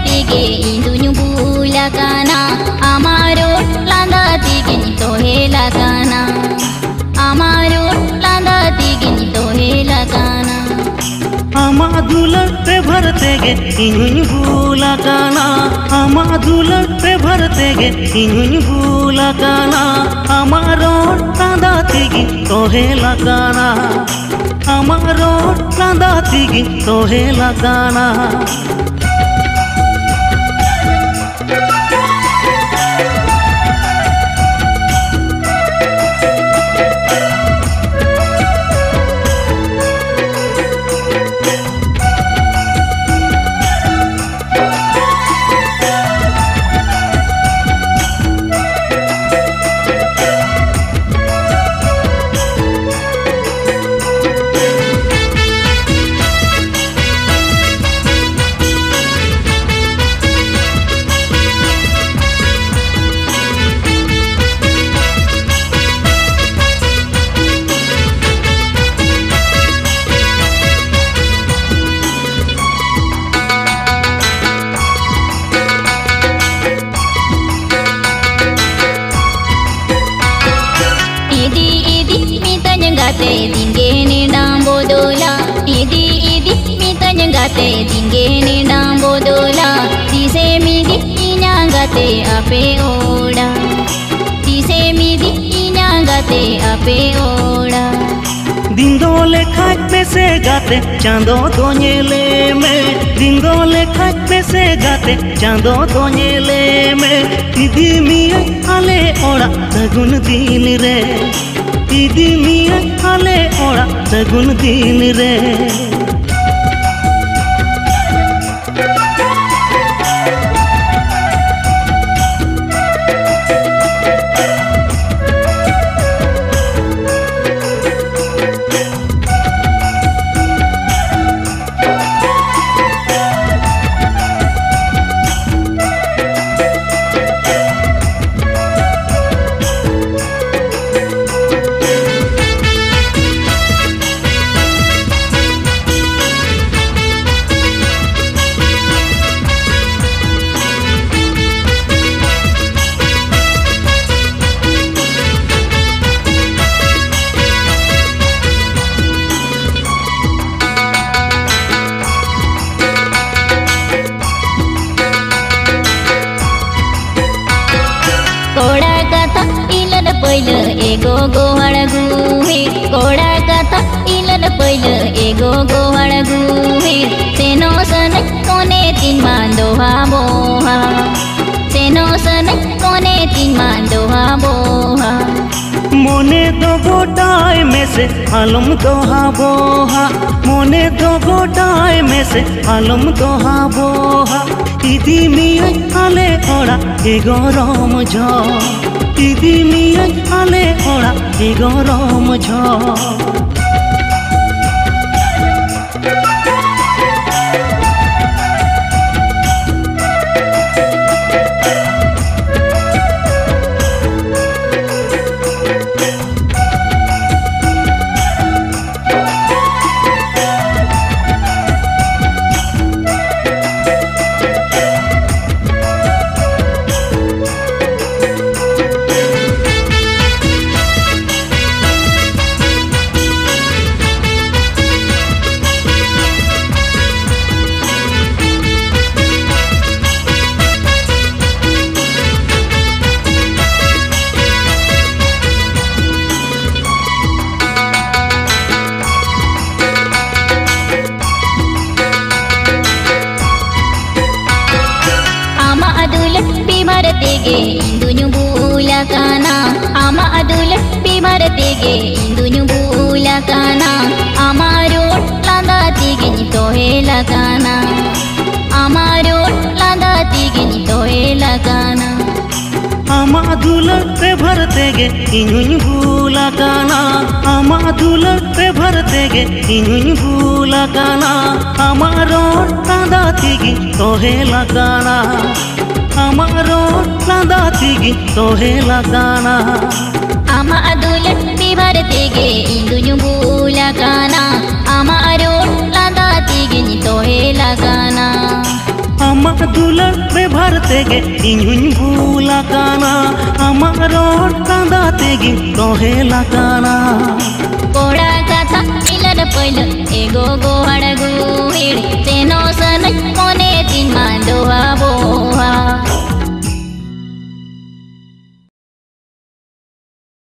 tige induñu bula kana amaro landa tige ni tohela kana amaro landa tige ni tohela kana ama dulate bharte ge induñu bula kana ama dulate bharte ge induñu bula kana amaro landa tige tohela kana amaro landa tige tohela kana dingene nambodola idi mitanya gate dingene nambodola dise midi inyangate ape oda dise midi inyangate ape oda dindole khaj pe se gate chando donyele me dindole khaj pe se gate chando donyele me idi mi ale oda sagun din re idi miya ale ora sagun din re पहिलं एगो गोहळ गुहे कोडा कथा Elon पहिलं एगो गोहळ गुहे सेनो सन कोने तीन मांदोहा बोहा सेनो सन कोने तीन मांदोहा बोहा मोने दो गोटाय में से आलम दोहा बोहा मोने दो गोटाय में से आलम दोहा बोहा इदी मिया आले ओड़ा एगो रोम झो इदी मिया आले ओड़ा एगो रोम झो ಗೆ ಇಂದುñu ಬೂಲಕನ ಅಮ ಅದುಲ ಬಿಮರತೆಗೆ ಇಂದುñu ಬೂಲಕನ ಅಮಾರೋಟ್ ಲಂದಾತಿಗೆ ನಿ ತೋಹೆಲಕನ ಅಮಾರೋಟ್ ಲಂದಾತಿಗೆ ನಿ ತೋಹೆಲಕನ ಅಮ ಅದುಲತೆ ಭರತೆಗೆ ಇಂದುñu ಬೂಲಕನ ಅಮ ಅದುಲತೆ ಭರತೆಗೆ ಇಂದುñu ಬೂಲಕನ ಅಮಾರೋಟ್ ಲಂದಾತಿಗೆ ತೋಹೆಲಕನ amaro landatiigi tohelakana ama adulat bibaratege induñu bulakana amaro landatiigi ni tohelakana आमा दुलर बेभार तेगे इन्हुं भूला काना आमा रोड कांदा तेगी तोहेला काना कोड़ा कथा मिलन पैल एगो गोहड़ गुहिड़ तेनो सन मोने तीन मा दोहा